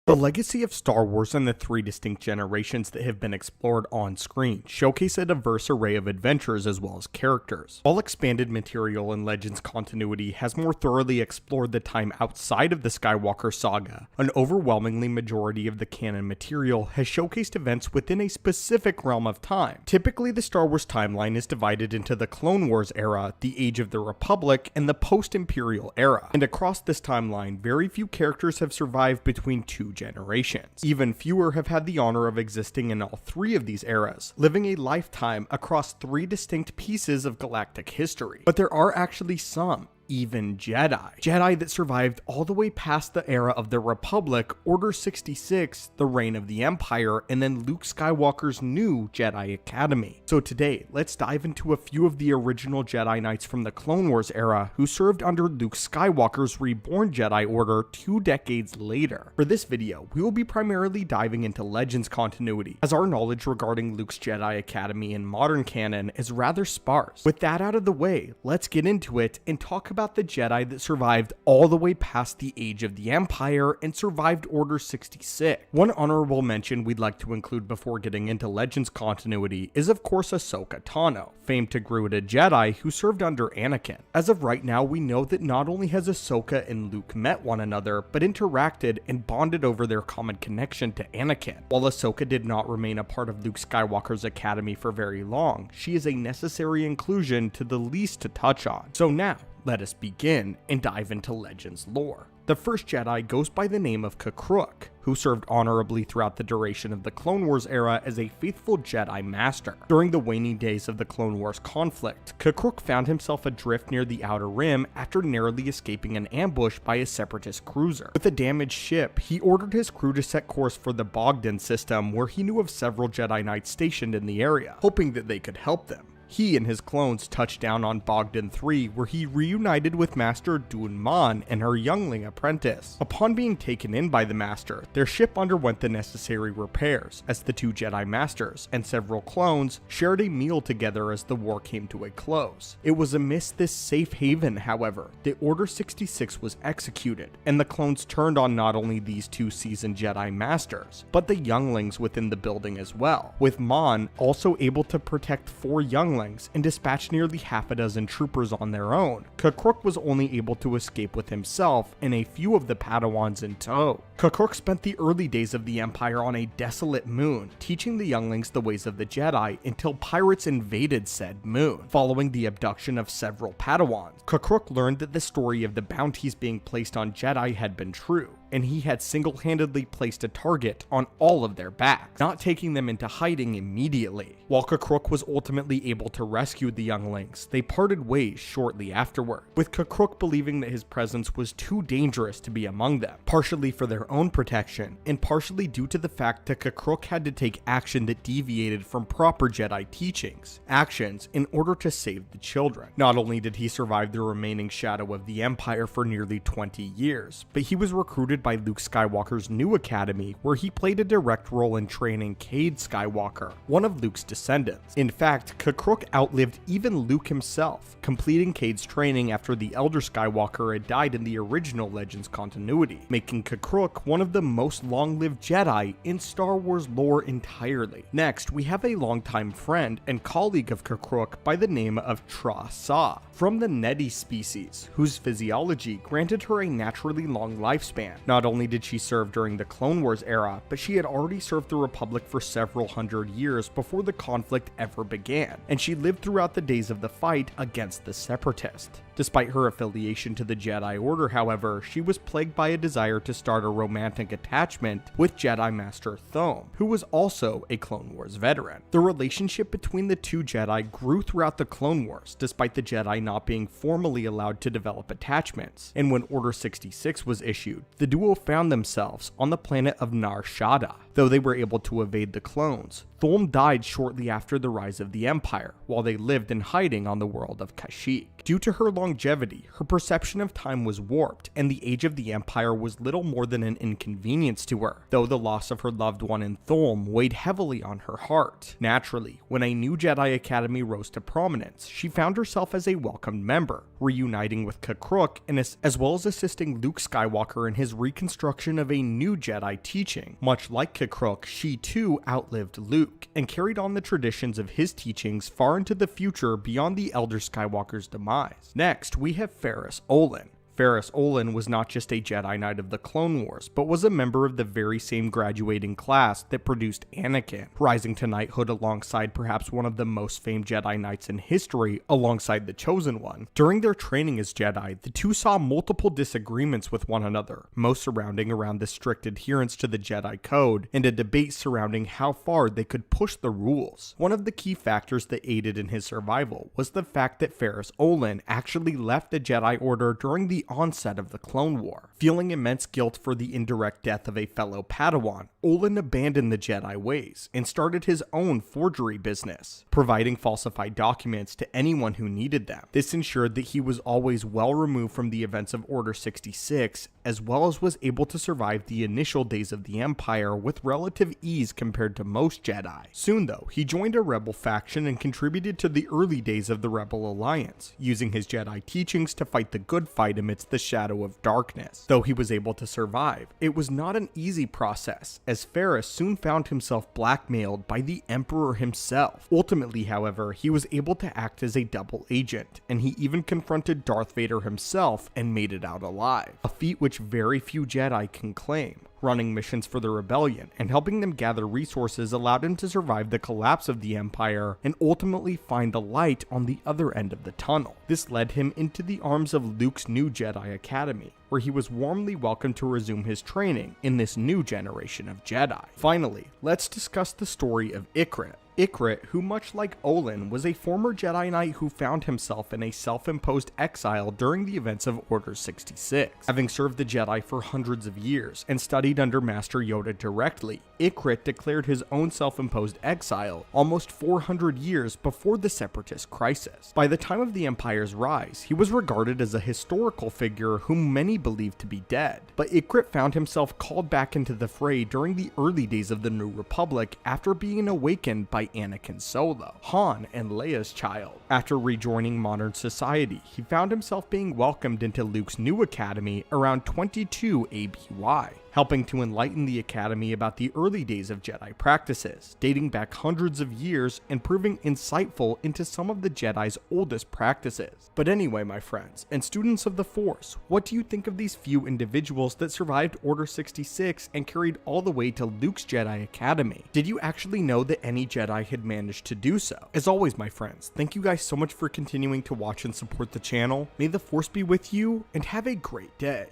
The legacy of Star Wars and the three distinct generations that have been explored on screen showcase a diverse array of adventures as well as characters. While expanded material in Legends continuity has more thoroughly explored the time outside of the Skywalker saga, an overwhelmingly majority of the canon material has showcased events within a specific realm of time. Typically, the Star Wars timeline is divided into the Clone Wars era, the Age of the Republic, and the post-Imperial era. And across this timeline, very few characters have survived between two generations. Even fewer have had the honor of existing in all three of these eras, living a lifetime across three distinct pieces of galactic history. But there are actually some, even Jedi that survived all the way past the era of the Republic, Order 66, the reign of the Empire, and then Luke Skywalker's new Jedi Academy. So today, let's dive into a few of the original Jedi Knights from the Clone Wars era who served under Luke Skywalker's reborn Jedi Order 2 decades later. For this video, we will be primarily diving into Legends continuity, as our knowledge regarding Luke's Jedi Academy in modern canon is rather sparse. With that out of the way, let's get into it and talk about the Jedi that survived all the way past the Age of the Empire and survived Order 66. One honorable mention we'd like to include before getting into Legends continuity is of course Ahsoka Tano, famed to grew a Jedi who served under Anakin. As of right now, we know that not only has Ahsoka and Luke met one another, but interacted and bonded over their common connection to Anakin. While Ahsoka did not remain a part of Luke Skywalker's academy for very long, she is a necessary inclusion to the least to touch on. So now, let us begin and dive into Legends lore. The first Jedi goes by the name of Kakruk, who served honorably throughout the duration of the Clone Wars era as a faithful Jedi Master. During the waning days of the Clone Wars conflict, Kakruk found himself adrift near the Outer Rim after narrowly escaping an ambush by a Separatist cruiser. With a damaged ship, he ordered his crew to set course for the Bogdan system, where he knew of several Jedi Knights stationed in the area, hoping that they could help them. He and his clones touched down on Bogdan 3, where he reunited with Master Dun Man and her youngling apprentice. Upon being taken in by the Master, their ship underwent the necessary repairs, as the two Jedi Masters and several clones shared a meal together as the war came to a close. It was amidst this safe haven, however, that Order 66 was executed, and the clones turned on not only these two seasoned Jedi Masters, but the younglings within the building as well, with Mon also able to protect 4 younglings and dispatch nearly half a dozen troopers on their own. Kakruk was only able to escape with himself and a few of the Padawans in tow. Kakruk spent the early days of the Empire on a desolate moon, teaching the younglings the ways of the Jedi until pirates invaded said moon. Following the abduction of several Padawans, Kakruk learned that the story of the bounties being placed on Jedi had been true, and he had single-handedly placed a target on all of their backs, not taking them into hiding immediately. While Kakruk was ultimately able to rescue the younglings, they parted ways shortly afterward, with Kakruk believing that his presence was too dangerous to be among them, partially for their own protection, and partially due to the fact that Kakruk had to take action that deviated from proper Jedi teachings, actions in order to save the children. Not only did he survive the remaining shadow of the Empire for nearly 20 years, but he was recruited by Luke Skywalker's new academy, where he played a direct role in training Cade Skywalker, one of Luke's descendants. In fact, Kakruk outlived even Luke himself, completing Cade's training after the elder Skywalker had died in the original Legends continuity, making Kakruk one of the most long-lived Jedi in Star Wars lore entirely. Next, we have a longtime friend and colleague of Kakruk by the name of Tra Sa, from the Nedi species, whose physiology granted her a naturally long lifespan. Not only did she serve during the Clone Wars era, but she had already served the Republic for several hundred years before the conflict ever began, and she lived throughout the days of the fight against the Separatists. Despite her affiliation to the Jedi Order, however, she was plagued by a desire to start a romantic attachment with Jedi Master Thome, who was also a Clone Wars veteran. The relationship between the two Jedi grew throughout the Clone Wars, despite the Jedi not being formally allowed to develop attachments, and when Order 66 was issued, the duo found themselves on the planet of Nar Shaddaa. Though they were able to evade the clones, Thome died shortly after the rise of the Empire, while they lived in hiding on the world of Kashyyyk. Due to her longevity, her perception of time was warped, and the age of the Empire was little more than an inconvenience to her, though the loss of her loved one in Thome weighed heavily on her heart. Naturally, when a new Jedi Academy rose to prominence, she found herself as a welcomed member, reuniting with Kakruk, as well as assisting Luke Skywalker in his reconstruction of a new Jedi teaching. Much like Kakruk, she too outlived Luke, and carried on the traditions of his teachings far into the future beyond the Elder Skywalker's demise. Next, we have Ferrus Olin. Ferrus Olin was not just a Jedi Knight of the Clone Wars, but was a member of the very same graduating class that produced Anakin, rising to knighthood alongside perhaps one of the most famed Jedi Knights in history, alongside the Chosen One. During their training as Jedi, the two saw multiple disagreements with one another, most surrounding around the strict adherence to the Jedi Code, and a debate surrounding how far they could push the rules. One of the key factors that aided in his survival was the fact that Ferrus Olin actually left the Jedi Order during the onset of the Clone War. Feeling immense guilt for the indirect death of a fellow Padawan, Olin abandoned the Jedi ways and started his own forgery business, providing falsified documents to anyone who needed them. This ensured that he was always well removed from the events of Order 66, as well as was able to survive the initial days of the Empire with relative ease compared to most Jedi. Soon though, he joined a rebel faction and contributed to the early days of the Rebel Alliance, using his Jedi teachings to fight the good fight amidst the shadow of darkness. Though he was able to survive, it was not an easy process, as Ferrus soon found himself blackmailed by the Emperor himself. Ultimately, however, he was able to act as a double agent, and he even confronted Darth Vader himself and made it out alive, a feat which very few Jedi can claim. Running missions for the rebellion and helping them gather resources allowed him to survive the collapse of the Empire and ultimately find the light on the other end of the tunnel. This led him into the arms of Luke's new Jedi Academy, where he was warmly welcomed to resume his training in this new generation of Jedi. Finally, let's discuss the story of Ikrit. Ikrit, who much like Olin, was a former Jedi Knight who found himself in a self-imposed exile during the events of Order 66. Having served the Jedi for hundreds of years and studied under Master Yoda directly, Ikrit declared his own self-imposed exile almost 400 years before the Separatist crisis. By the time of the Empire's rise, he was regarded as a historical figure whom many believed to be dead. But Ikrit found himself called back into the fray during the early days of the New Republic after being awakened by Anakin Solo, Han and Leia's child. After rejoining modern society, he found himself being welcomed into Luke's new academy around 22 ABY, helping to enlighten the Academy about the early days of Jedi practices, dating back hundreds of years and proving insightful into some of the Jedi's oldest practices. But anyway, my friends, and students of the Force, what do you think of these few individuals that survived Order 66 and carried all the way to Luke's Jedi Academy? Did you actually know that any Jedi had managed to do so? As always, my friends, thank you guys so much for continuing to watch and support the channel. May the Force be with you, and have a great day.